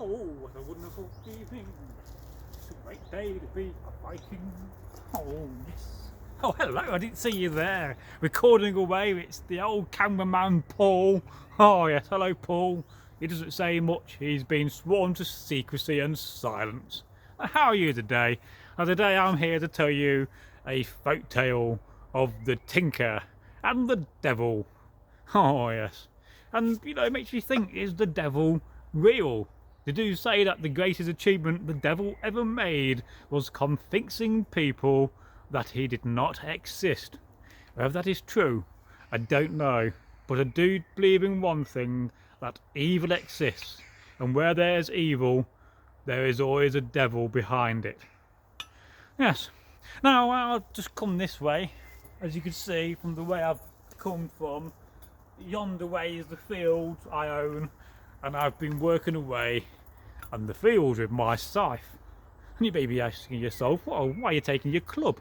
Oh, what a wonderful evening. It's a great day to be a Viking. Oh, yes. Oh, hello, I didn't see you there. Recording away, it's the old cameraman Paul. Oh, yes, hello, Paul. He doesn't say much. He's been sworn to secrecy and silence. How are you today? Today I'm here to tell you a folk tale of the Tinker and the Devil. Oh, yes. And, it makes you think, is the devil real? They do say that the greatest achievement the devil ever made was convincing people that he did not exist. Whether that is true, I don't know. But I do believe in one thing, that evil exists. And where there's evil, there is always a devil behind it. Yes. Now, I'll just come this way. As you can see from the way I've come from, yonder way is the field I own, and I've been working away on the field with my scythe. And you may be asking yourself, well, why are you taking your club?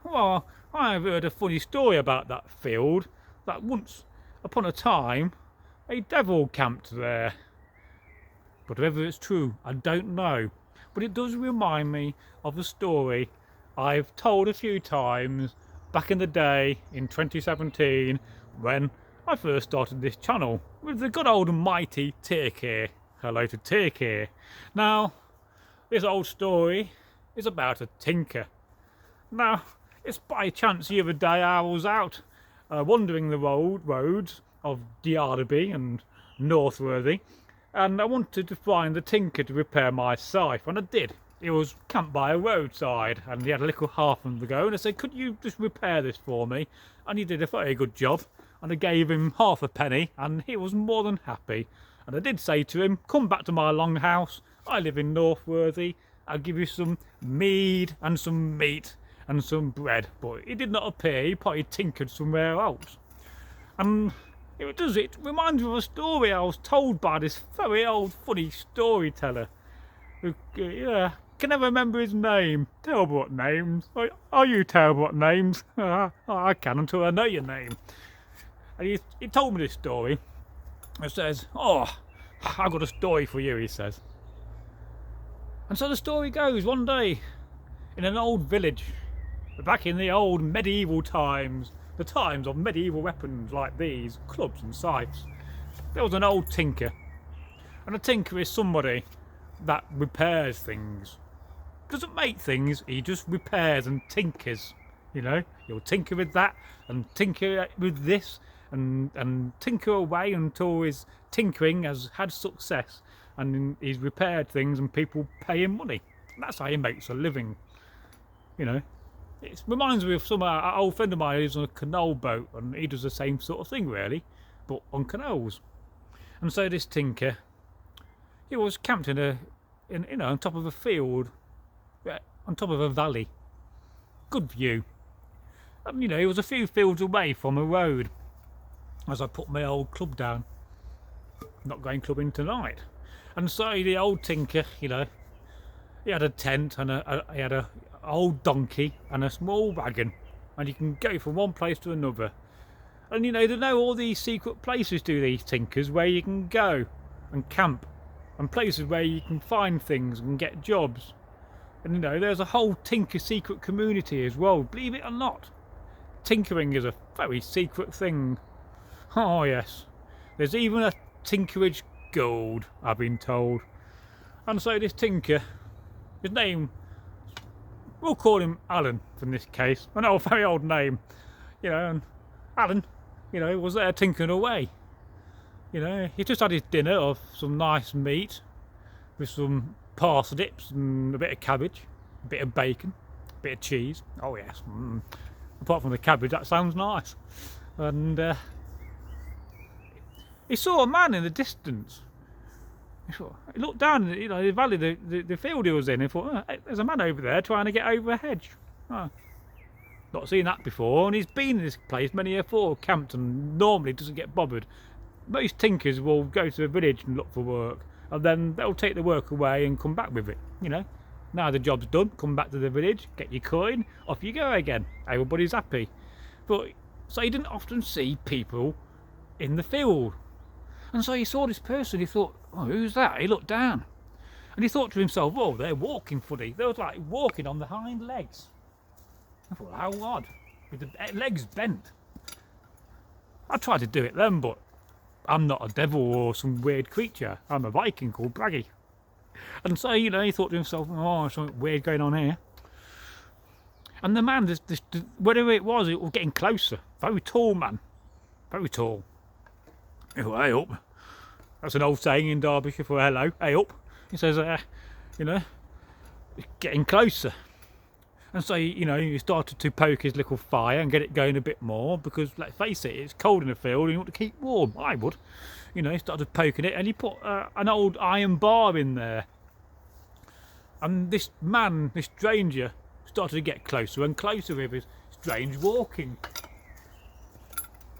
Well, I've heard a funny story about that field, that once upon a time a devil camped there. But whether it's true, I don't know. But it does remind me of a story I've told a few times back in the day in 2017 when I first started this channel with the good old and mighty Tirk here. Hello to Tirk here. Now, this old story is about a tinker. Now, it's by chance the other day I was out wandering the roads of Diardaby and Northworthy, and I wanted to find the tinker to repair my scythe, and I did. He was camped by a roadside, and he had a little half on the go, and I said, could you just repair this for me? And he did a very good job, and I gave him half a penny, and he was more than happy. And I did say to him, come back to my longhouse, I live in Northworthy, I'll give you some mead and some meat and some bread. But he did not appear, he probably tinkered somewhere else. And it reminds me of a story I was told by this very old funny storyteller who can never remember his name. Terrible at names. Are you terrible at names? I can until I know your name. And he told me this story. It says, oh, I've got a story for you, he says. And so the story goes, one day in an old village, back in the old medieval times, the times of medieval weapons like these, clubs and scythes, there was an old tinker. And a tinker is somebody that repairs things. Doesn't make things, he just repairs and tinkers. He'll tinker with that and tinker with this and tinker away until his tinkering has had success and he's repaired things and people pay him money. That's how he makes a living. It reminds me of an old friend of mine who's on a canal boat, and he does the same sort of thing really, but on canals. And so this tinker, he was camped on top of a field, on top of a valley. Good view. And he was a few fields away from a road. As I put my old club down, not going clubbing tonight. And so the old tinker, he had a tent and he had a old donkey and a small wagon, and you can go from one place to another. And they know all these secret places, do these tinkers, where you can go and camp, and places where you can find things and get jobs. And there's a whole tinker secret community as well, believe it or not. Tinkering is a very secret thing. Oh yes, there's even a Tinkerage Gold, I've been told. And so this tinker, his name, we'll call him Alan from this case. I know, a very old name, and Alan, was there tinkering away. He just had his dinner of some nice meat with some parsnips and a bit of cabbage, a bit of bacon, a bit of cheese. Oh yes, apart from the cabbage, that sounds nice. And he saw a man in the distance. He looked down, the valley, the field he was in, and thought, oh, there's a man over there trying to get over a hedge. Oh, not seen that before, and he's been in this place many a before, camped, and normally doesn't get bothered. Most tinkers will go to the village and look for work, and then they'll take the work away and come back with it. Now the job's done, come back to the village, get your coin, off you go again. Everybody's happy. But so he didn't often see people in the field. And so he saw this person, he thought, oh, who's that? He looked down. And he thought to himself, oh, they're walking funny. They were like walking on the hind legs. I thought, how odd, with the legs bent. I tried to do it then, but I'm not a devil or some weird creature. I'm a Viking called Braggy. And so, you know, he thought to himself, oh, something weird going on here. And the man, whatever it was getting closer. Very tall man. Very tall. Oh, hey up. That's an old saying in Derbyshire for hello. Hey up. He says, you know, getting closer. And so, you know, he started to poke his little fire and get it going a bit more because, let's face it, it's cold in the field and you want to keep warm. I would. You know, he started poking it and he put an old iron bar in there. And this man, this stranger, started to get closer and closer with his strange walking.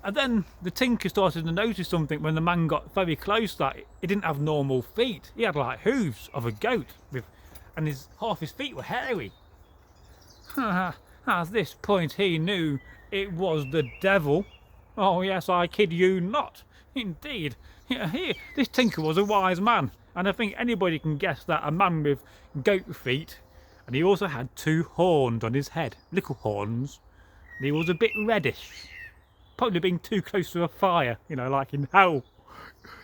And then the tinker started to notice something when the man got very close, that he didn't have normal feet. He had like hooves of a goat, and half his feet were hairy. At this point he knew it was the devil. Oh yes, I kid you not. Indeed. This tinker was a wise man, and I think anybody can guess that a man with goat feet, and he also had 2 horns on his head, little horns, and he was a bit reddish. Probably being too close to a fire, you know, like in hell.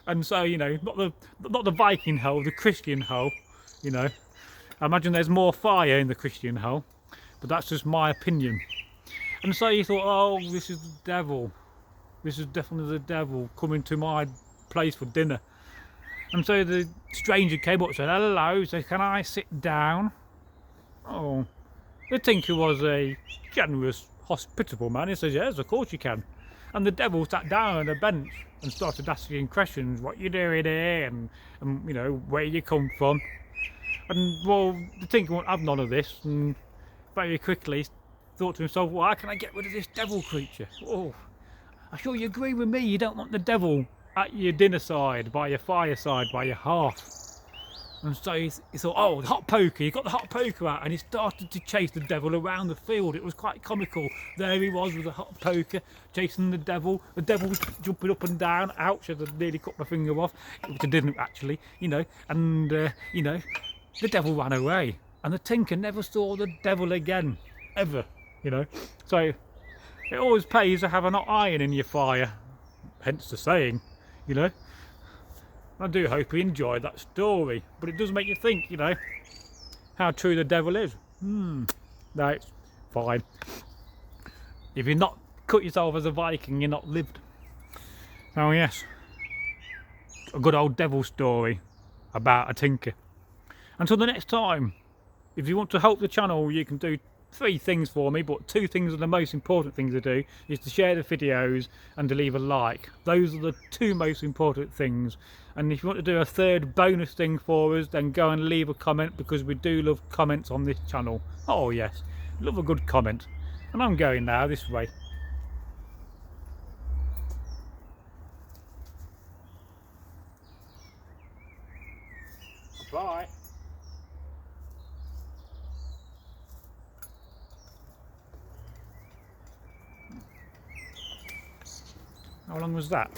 And so, you know, not the Viking hell, the Christian hell, you know. I imagine there's more fire in the Christian hell, but that's just my opinion. And so he thought, oh, this is the devil. This is definitely the devil coming to my place for dinner. And so the stranger came up and said, hello, said, can I sit down? Oh, the tinker was a generous, hospitable man. He says, yes, of course you can. And the devil sat down on a bench and started asking questions, what you doing here, and you know, where you come from. And well, the tinker won't have none of this, and very quickly thought to himself, well, how can I get rid of this devil creature? Oh, I'm sure you agree with me, you don't want the devil at your dinner side, by your fireside, by your hearth. And so he thought, oh, the hot poker, he got the hot poker out and he started to chase the devil around the field. It was quite comical. There he was with the hot poker, chasing the devil was jumping up and down. Ouch, I nearly cut my finger off, which I didn't actually, you know, and, you know, the devil ran away. And the tinker never saw the devil again, ever, you know. So it always pays to have an hot iron in your fire, hence the saying, you know. I do hope you enjoyed that story, but it does make you think, you know, how true the devil is. No, it's fine. If you're not cut yourself as a Viking, you're not lived. So yes, a good old devil story about a tinker. Until the next time, if you want to help the channel, you can do 3 things for me, but 2 things are the most important things to do, is to share the videos and to leave a like. Those are the 2 most important things. And if you want to do a 3rd bonus thing for us, then go and leave a comment, because we do love comments on this channel. Oh yes, love a good comment. And I'm going now this way. Bye. How long was that?